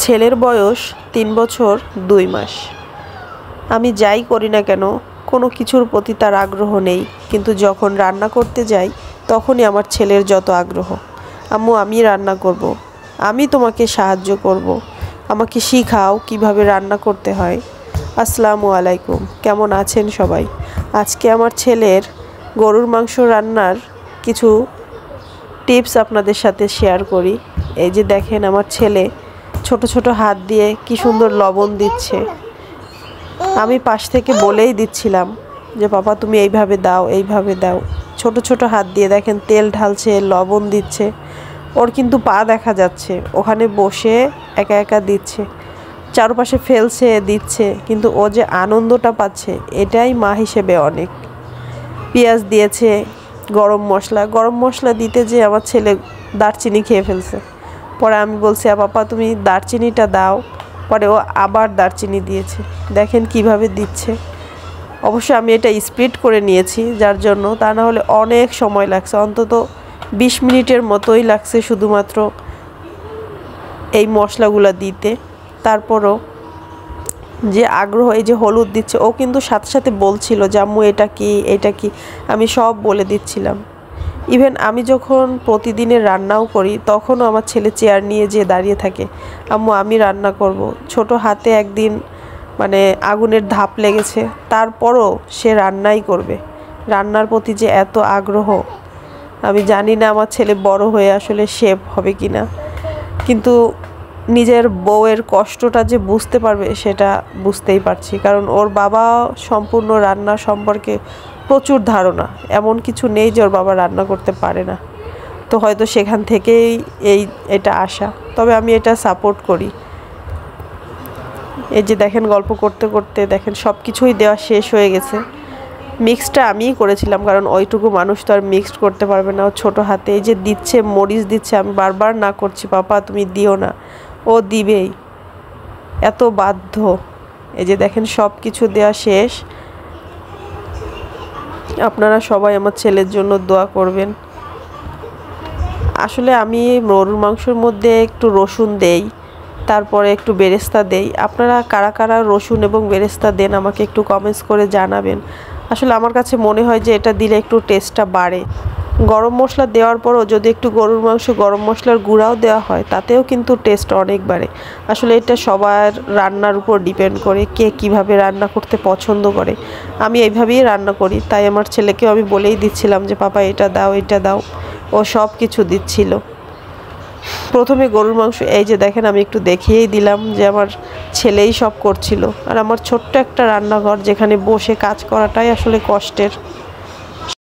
ছেলের বয়স ৩ বছর ২ মাস। আমি যাই করি না কেন কোনো কিছুর প্রতি তার আগ্রহ নেই, কিন্তু যখন রান্না করতে যাই তখনই আমার ছেলের যত আগ্রহ। আম্মু আমি রান্না করব, আমি তোমাকে সাহায্য করব, আমাকে শিখাও কিভাবে রান্না করতে হয়। আসসালামু আলাইকুম, কেমন আছেন সবাই? আজকে আমার ছেলের গরুর মাংস রান্নার কিছু টিপস আপনাদের সাথে শেয়ার করি। এই যে দেখেন আমার ছেলে ছোট ছোট হাত দিয়ে কি সুন্দর লবণ দিচ্ছে। আমি পাশ থেকে বলেই দিচ্ছিলাম যে বাবা তুমি এইভাবে দাও, এইভাবে দাও। ছোট ছোট হাত দিয়ে দেখেন তেল ঢালছে, লবণ দিচ্ছে। ওর কিন্তু পা দেখা যাচ্ছে, ওখানে বসে একা একা দিচ্ছে, চারপাশে ফেলছে দিচ্ছে, কিন্তু ও যে আনন্দটা পাচ্ছে এটাই মা হিসেবে অনেক। পেঁয়াজ দিয়েছে, গরম মশলা দিতে যে আমার ছেলে দারচিনি খেয়ে ফেলছে। পরে আমি বলছি পাপা তুমি দারচিনিটা দাও, পরে ও আবার দারচিনি দিয়েছে। দেখেন কিভাবে দিচ্ছে। অবশ্য আমি এটা স্পিড করে নিয়েছি যার জন্য, তা না হলে অনেক সময় লাগছে, অন্তত 20 মিনিটের মতোই লাগছে শুধুমাত্র এই মশলাগুলো দিতে। তারপরও যে আগ্রহ, এই যে হলুদ দিচ্ছে, ও কিন্তু সাথে সাথে বলছিল যে আম্মু এটা কি এটা কি, আমি সব বলে দিচ্ছিলাম। ইভেন আমি যখন প্রতিদিনের রান্নাও করি তখনও আমার ছেলে চেয়ার নিয়ে যেয়ে দাঁড়িয়ে থাকে, আম্মু আমি রান্না করব। ছোট হাতে একদিন মানে আগুনের ধাপ লেগেছে, তারপরও সে রান্নাই করবে। রান্নার প্রতি যে এত আগ্রহ, আমি জানি না আমার ছেলে বড় হয়ে আসলে শেফ হবে কি না, কিন্তু নিজের বউয়ের কষ্টটা যে বুঝতে পারবে সেটা বুঝতেই পারছি। কারণ ওর বাবা সম্পূর্ণ রান্না সম্পর্কে প্রচুর ধারণা, এমন কিছু নেই যে ওর বাবা রান্না করতে পারে না। তো হয়তো সেখান থেকেই এটা আসা, তবে আমি এটা সাপোর্ট করি। এই যে দেখেন গল্প করতে করতে দেখেন সব কিছুই দেওয়া শেষ হয়ে গেছে। মিক্সটা আমিই করেছিলাম, কারণ ওইটুকু মানুষ তো আর মিক্সড করতে পারবে না। ও ছোটো হাতে এই যে দিচ্ছে, মরিচ দিচ্ছে, আমি বারবার না করছি পাপা তুমি দিও না, ও দিবেই, এত বাধ্য। এই যে দেখেন সব কিছু দেওয়া শেষ। আপনারা সবাই আমার ছেলের জন্য দোয়া করবেন। আসলে আমি গরুর মাংসের মধ্যে একটু রসুন দেই, তারপরে একটু বেরেস্তা দেই। আপনারা কারা কারা রসুন এবং বেরেস্তা দেন আমাকে একটু কমেন্টস করে জানাবেন। আসলে আমার কাছে মনে হয় যে এটা দিলে একটু টেস্টটা বাড়ে। গরম মশলা দেওয়ার পরও যদি একটু গরুর মাংস গরম মশলার গুঁড়াও দেওয়া হয় তাতেও কিন্তু টেস্ট অনেক বাড়ে। আসলে এটা সবার রান্নার উপর ডিপেন্ড করে, কে কিভাবে রান্না করতে পছন্দ করে। আমি এইভাবেই রান্না করি, তাই আমার ছেলেকেও আমি বলেই দিচ্ছিলাম যে পাপা এটা দাও এটা দাও, ও সব কিছু দিচ্ছিল। প্রথমে গরুর মাংস এই যে দেখেন আমি একটু দেখিয়েই দিলাম যে আমার ছেলেই সব করছিল। আর আমার ছোট্ট একটা রান্নাঘর, যেখানে বসে কাজ করাটাই আসলে কষ্টের।